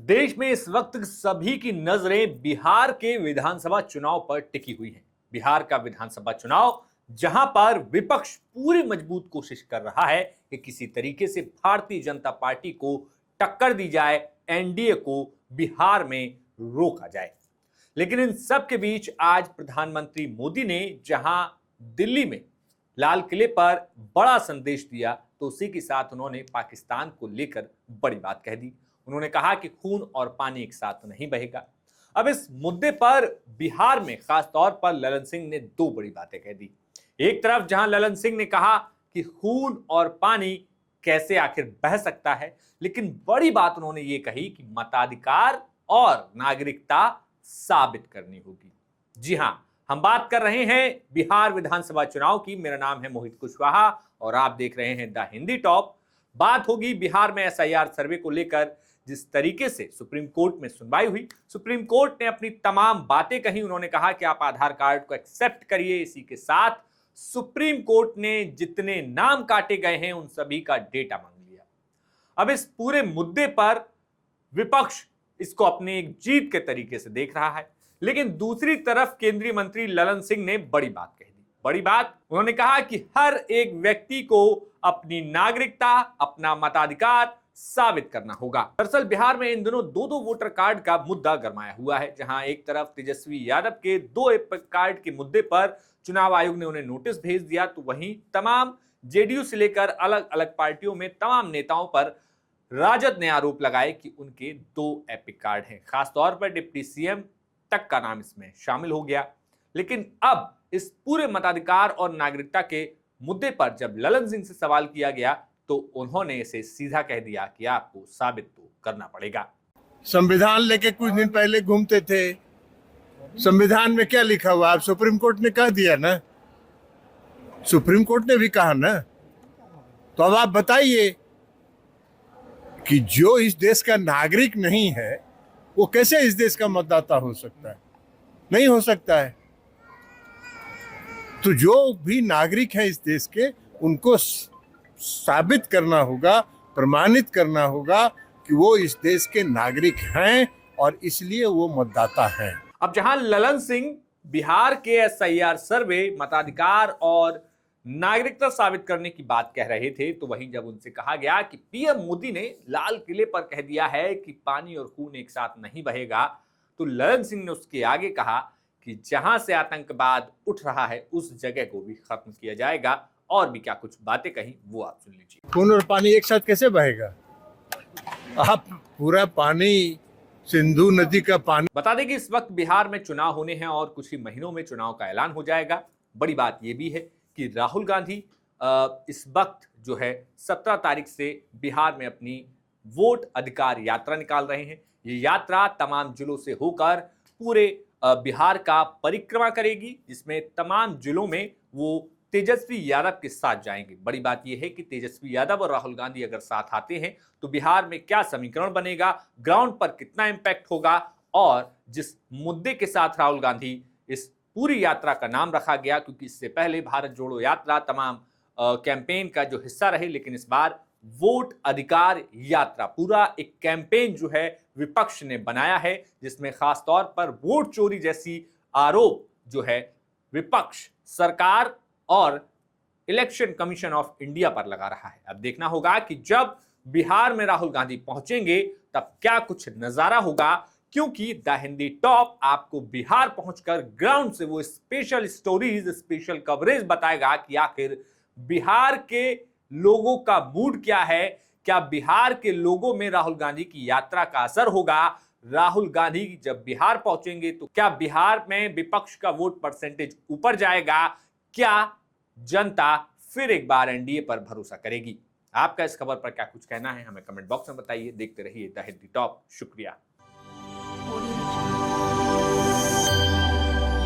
देश में इस वक्त सभी की नजरें बिहार के विधानसभा चुनाव पर टिकी हुई हैं। बिहार का विधानसभा चुनाव जहां पर विपक्ष पूरी मजबूत कोशिश कर रहा है कि किसी तरीके से भारतीय जनता पार्टी को टक्कर दी जाए, एनडीए को बिहार में रोका जाए। लेकिन इन सब के बीच आज प्रधानमंत्री मोदी ने जहां दिल्ली में लाल किले पर बड़ा संदेश दिया, तो उसी के साथ उन्होंने पाकिस्तान को लेकर बड़ी बात कह दी। उन्होंने कहा कि खून और पानी एक साथ नहीं बहेगा। अब इस मुद्दे पर बिहार में खास तौर पर ललन सिंह ने दो बड़ी बातें कह दी। एक तरफ जहां ललन सिंह ने कहा कि खून और पानी कैसे आखिर बह सकता है, लेकिन बड़ी बात उन्होंने ये कही कि मताधिकार और नागरिकता साबित करनी होगी। जी हां, हम बात कर रहे हैं बिहार विधानसभा चुनाव की। मेरा नाम है मोहित कुशवाहा और आप देख रहे हैं द हिंदी टॉप। बात होगी बिहार में एसआईआर सर्वे को लेकर। जिस तरीके से सुप्रीम कोर्ट में सुनवाई हुई, सुप्रीम कोर्ट ने अपनी तमाम बातें कही। उन्होंने कहा कि आप आधार कार्ड को एक्सेप्ट करिए। इसी के साथ सुप्रीम कोर्ट ने जितने नाम काटे गए हैं उन सभी का डेटा मांग लिया। अब इस पूरे मुद्दे पर विपक्ष इसको अपनी एक जीत के तरीके से देख रहा है, लेकिन दूसरी तरफ केंद्रीय मंत्री ललन सिंह ने बड़ी बात कह दी। बड़ी बात उन्होंने कहा कि हर एक व्यक्ति को अपनी नागरिकता, अपना मताधिकार साबित करना होगा। दरअसल बिहार में इन दिनों दो वोटर कार्ड का मुद्दा गरमाया हुआ है। जहां एक तरफ तेजस्वी यादव के 2 एपिक कार्ड के मुद्दे पर चुनाव आयोग ने उन्हें नोटिस भेज दिया, तो वहीं तमाम जेडीयू से लेकर अलग अलग पार्टियों में तमाम नेताओं पर राजद ने आरोप लगाए कि उनके 2 एपिक कार्ड हैं। खासतौर पर डिप्टी सीएम तक का नाम इसमें शामिल हो गया। लेकिन अब इस पूरे मताधिकार और नागरिकता के मुद्दे पर जब ललन सिंह से सवाल किया गया, तो उन्होंने इसे सीधा कह दिया कि आपको साबित तो करना पड़ेगा। संविधान लेके कुछ दिन पहले घूमते थे। संविधान में क्या लिखा हुआ? आप सुप्रीम कोर्ट ने कह दिया ना, सुप्रीम कोर्ट ने भी कहा ना। तो अब आप बताइए कि जो इस देश का नागरिक नहीं है वो कैसे इस देश का मतदाता हो सकता है? नहीं हो सकता है। तो जो भी नागरिक है इस देश के, उनको साबित करना होगा, प्रमाणित करना होगा कि वो इस देश के नागरिक हैं और इसलिए वो मतदाता हैं। अब जहां ललन सिंह बिहार के एसआईआर सर्वे, मताधिकार और नागरिकता साबित करने की बात कह रहे थे, तो वहीं जब उनसे कहा गया कि पीएम मोदी ने लाल किले पर कह दिया है कि पानी और खून एक साथ नहीं बहेगा, तो ललन सिंह ने उसके आगे कहा कि जहां से आतंकवाद उठ रहा है उस जगह को भी खत्म किया जाएगा। और भी क्या कुछ बातें कही वो आप सुन लीजिए। खून और पानी एक साथ कैसे बहेगा? आप पूरा पानी, सिंधु नदी का पानी। बता दें कि इस वक्त बिहार में चुनाव होने हैं और कुछ ही महीनों में चुनाव का ऐलान हो जाएगा। बड़ी बात यह भी है कि राहुल गांधी इस वक्त जो है 17 तारीख से बिहार में अपनी वोट अधिकार यात्रा निकाल रहे हैं। ये यात्रा तमाम जिलों से होकर पूरे बिहार का परिक्रमा करेगी, जिसमें तमाम जिलों में वो तेजस्वी यादव के साथ जाएंगे। बड़ी बात यह है कि तेजस्वी यादव और राहुल गांधी अगर साथ आते हैं तो बिहार में क्या समीकरण बनेगा, ग्राउंड पर कितना इंपैक्ट होगा, और जिस मुद्दे के साथ राहुल गांधी इस पूरी यात्रा का नाम रखा गया, क्योंकि इससे पहले भारत जोड़ो यात्रा तमाम कैंपेन का जो हिस्सा रही, लेकिन इस बार वोट अधिकार यात्रा पूरा एक कैंपेन जो है विपक्ष ने बनाया है, जिसमें खासतौर पर वोट चोरी जैसी आरोप जो है विपक्ष सरकार और इलेक्शन कमीशन ऑफ इंडिया पर लगा रहा है। अब देखना होगा कि जब बिहार में राहुल गांधी पहुंचेंगे तब क्या कुछ नजारा होगा, क्योंकि द हिंदी टॉप आपको बिहार पहुंचकर ग्राउंड से वो स्पेशल स्टोरीज, स्पेशल कवरेज बताएगा कि आखिर बिहार के लोगों का मूड क्या है। क्या बिहार के लोगों में राहुल गांधी की यात्रा का असर होगा? राहुल गांधी जब बिहार पहुंचेंगे तो क्या बिहार में विपक्ष का वोट परसेंटेज ऊपर जाएगा? क्या जनता फिर एक बार एनडीए पर भरोसा करेगी? आपका इस खबर पर क्या कुछ कहना है, हमें कमेंट बॉक्स में बताइए। देखते रहिए द हिंदी टॉप। शुक्रिया।